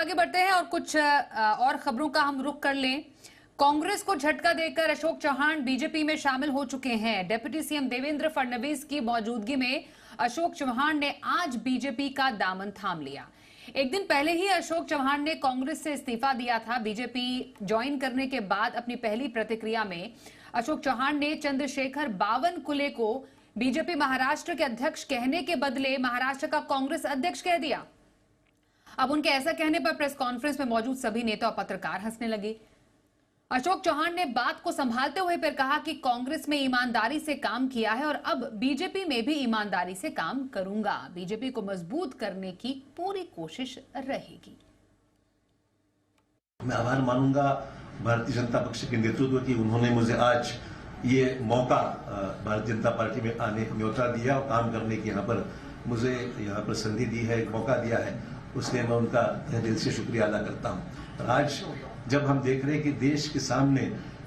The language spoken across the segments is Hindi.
आगे बढ़ते हैं और कुछ और खबरों का हम रुख कर लें। कांग्रेस को झटका देकर अशोक चौहान बीजेपी में शामिल हो चुके हैं। डिप्टी सीएम देवेंद्र फडणवीस की मौजूदगी में अशोक चौहान ने आज बीजेपी का दामन थाम लिया। एक दिन पहले ही अशोक चौहान ने कांग्रेस से इस्तीफा दिया था। बीजेपी ज्वाइन करने के बाद अपनी पहली प्रतिक्रिया में अशोक चौहान ने चंद्रशेखर बावनकुले को बीजेपी महाराष्ट्र के अध्यक्ष कहने के बदले महाराष्ट्र का कांग्रेस अध्यक्ष कह दिया। अब उनके ऐसा कहने पर प्रेस कॉन्फ्रेंस में मौजूद सभी नेता और पत्रकार हंसने लगे। अशोक चौहान ने बात को संभालते हुए फिर कहा कि कांग्रेस में ईमानदारी से काम किया है और अब बीजेपी में भी ईमानदारी से काम करूंगा। बीजेपी को मजबूत करने की पूरी कोशिश रहेगी। मैं आभार मानूंगा भारतीय जनता पक्ष के नेतृत्व की, उन्होंने मुझे आज ये मौका भारतीय जनता पार्टी में आने न्योता दिया और काम करने की मुझे यहाँ पर संधि दी है, एक मौका दिया है, उसलिए मैं उनका दिल से शुक्रिया अदा करता हूँ। आज जब हम देख रहे हैं कि देश के सामने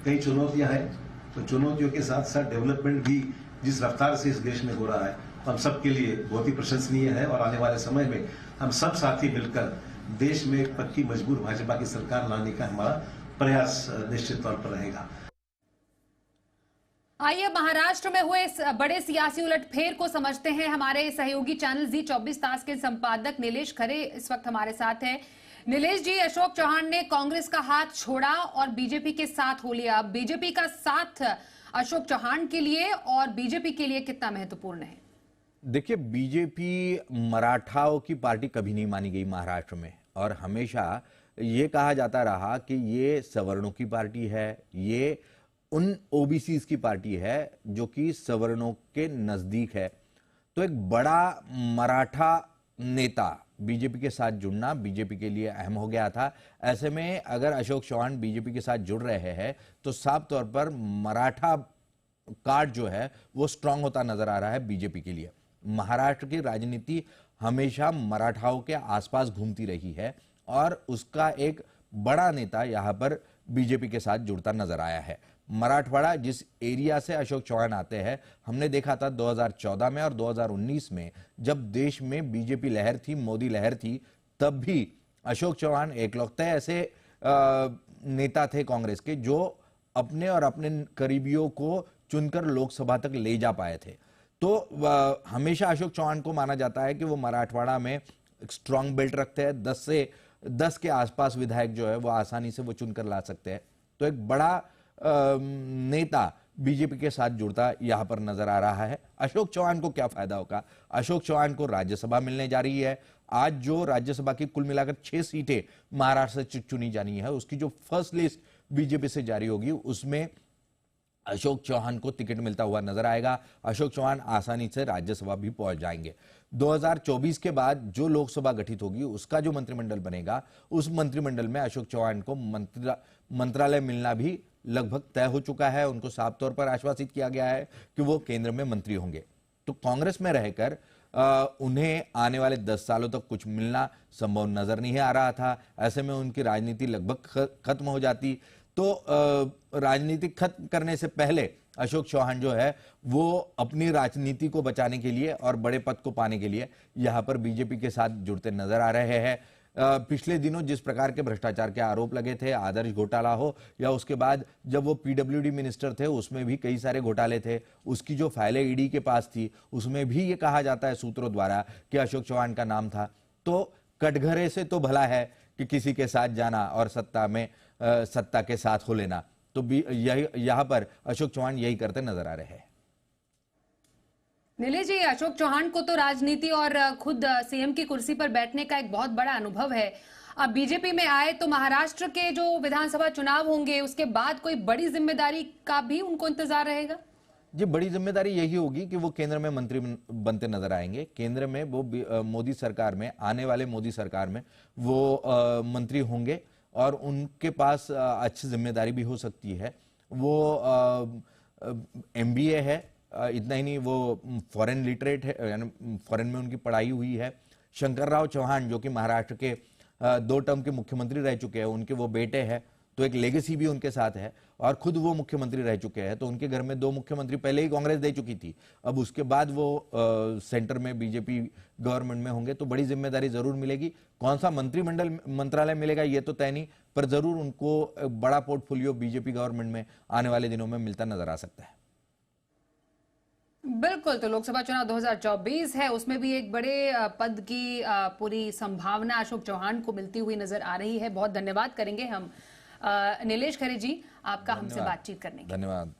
कई चुनौतियां हैं, तो चुनौतियों के साथ साथ डेवलपमेंट भी जिस रफ्तार से इस देश में हो रहा है, हम सबके लिए बहुत ही प्रशंसनीय है और आने वाले समय में हम सब साथी मिलकर देश में एक पक्की मजबूत भाजपा की सरकार लाने का हमारा प्रयास निश्चित तौर पर रहेगा। आइए महाराष्ट्र में हुए इस बड़े सियासी उलटफेर को समझते हैं। हमारे सहयोगी चैनल जी 24 तास के संपादक नीलेश खरे इस वक्त हमारे साथ हैं। नीलेश जी, अशोक चौहान ने कांग्रेस का हाथ छोड़ा और बीजेपी के साथ हो लिया। बीजेपी का साथ अशोक चौहान के लिए और बीजेपी के लिए कितना महत्वपूर्ण है? देखिए, बीजेपी मराठाओं की पार्टी कभी नहीं मानी गई महाराष्ट्र में, और हमेशा ये कहा जाता रहा कि ये सवर्णों की पार्टी है, ये उन ओबीसीज की पार्टी है जो कि सवर्णों के नजदीक है। तो एक बड़ा मराठा नेता बीजेपी के साथ जुड़ना बीजेपी के लिए अहम हो गया था। ऐसे में अगर अशोक चौहान बीजेपी के साथ जुड़ रहे हैं तो साफ तौर पर मराठा कार्ड जो है वो स्ट्रांग होता नजर आ रहा है बीजेपी के लिए। महाराष्ट्र की राजनीति हमेशा मराठाओं के आसपास घूमती रही है और उसका एक बड़ा नेता यहां पर बीजेपी के साथ जुड़ता नजर आया है। मराठवाड़ा जिस एरिया से अशोक चौहान आते हैं, हमने देखा था 2014 में और 2019 में जब देश में बीजेपी लहर थी, मोदी लहर थी, तब भी अशोक चौहान एकलौते ऐसे नेता थे कांग्रेस के जो अपने और अपने करीबियों को चुनकर लोकसभा तक ले जा पाए थे। तो हमेशा अशोक चौहान को माना जाता है कि वो मराठवाड़ा में स्ट्रांग बेल्ट रखते हैं। 10 के आसपास विधायक जो है वो आसानी से वो चुनकर ला सकते हैं। तो एक बड़ा नेता बीजेपी के साथ जुड़ता यहां पर नजर आ रहा है। अशोक चौहान को क्या फायदा होगा? अशोक चौहान को राज्यसभा मिलने जा रही है। आज जो राज्यसभा की कुल मिलाकर 6 सीटें महाराष्ट्र से चुनी जानी है, उसकी जो फर्स्ट लिस्ट बीजेपी से जारी होगी उसमें अशोक चौहान को टिकट मिलता हुआ नजर आएगा। अशोक चौहान आसानी से राज्यसभा भी पहुंच जाएंगे। 2024 के बाद जो लोकसभा गठित होगी उसका जो मंत्रिमंडल बनेगा, उस मंत्रिमंडल में अशोक चौहान को मंत्रालय मिलना भी लगभग तय हो चुका है। उनको साफ तौर पर आश्वासित किया गया है कि वो केंद्र में मंत्री होंगे। तो कांग्रेस में रहकर उन्हें आने वाले 10 सालों तक कुछ मिलना संभव नजर नहीं आ रहा था। ऐसे में उनकी राजनीति लगभग खत्म हो जाती। तो राजनीति खत्म करने से पहले अशोक चौहान जो है वो अपनी राजनीति को बचाने के लिए और बड़े पद को पाने के लिए यहां पर बीजेपी के साथ जुड़ते नजर आ रहे हैं। पिछले दिनों जिस प्रकार के भ्रष्टाचार के आरोप लगे थे, आदर्श घोटाला हो या उसके बाद जब वो पीडब्ल्यूडी मिनिस्टर थे उसमें भी कई सारे घोटाले थे, उसकी जो फाइलें ईडी के पास थी उसमें भी ये कहा जाता है सूत्रों द्वारा कि अशोक चौहान का नाम था। तो कटघरे से तो भला है कि किसी के साथ जाना और सत्ता के साथ हो लेना। तो यहां पर अशोक चौहान यही करते नजर आ रहे हैं। नीलेश जी, अशोक चौहान को तो राजनीति और खुद सीएम की कुर्सी पर बैठने का एक बहुत बड़ा अनुभव है। अब बीजेपी में आए तो महाराष्ट्र के जो विधानसभा चुनाव होंगे उसके बाद कोई बड़ी जिम्मेदारी का भी उनको इंतजार रहेगा? जी, बड़ी जिम्मेदारी यही होगी कि वो केंद्र में मंत्री बनते नजर आएंगे। केंद्र में वो मोदी सरकार में, आने वाले मोदी सरकार में वो मंत्री होंगे और उनके पास अच्छी जिम्मेदारी भी हो सकती है। वो MBA है, इतना ही नहीं, वो फॉरेन लिटरेट है, यानी फॉरेन में उनकी पढ़ाई हुई है। शंकरराव चौहान जो कि महाराष्ट्र के 2 टर्म के मुख्यमंत्री रह चुके हैं, उनके वो बेटे हैं। तो एक लेगेसी भी उनके साथ है, और खुद वो मुख्यमंत्री रह चुके हैं, तो उनके घर में 2 मुख्यमंत्री पहले ही कांग्रेस दे चुकी थी। अब उसके बाद वो सेंटर में बीजेपी गवर्नमेंट में होंगे तो बड़ी जिम्मेदारी जरूर मिलेगी। कौन सा मंत्रालय मिलेगा ये तो तय नहीं, पर जरूर उनको बड़ा पोर्टफोलियो बीजेपी गवर्नमेंट में आने वाले दिनों में मिलता नजर आ सकता है। बिल्कुल, तो लोकसभा चुनाव 2024 है, उसमें भी एक बड़े पद की पूरी संभावना अशोक चौहान को मिलती हुई नजर आ रही है। बहुत धन्यवाद करेंगे हम नीलेश खरे जी आपका हमसे बातचीत करने के लिए। धन्यवाद।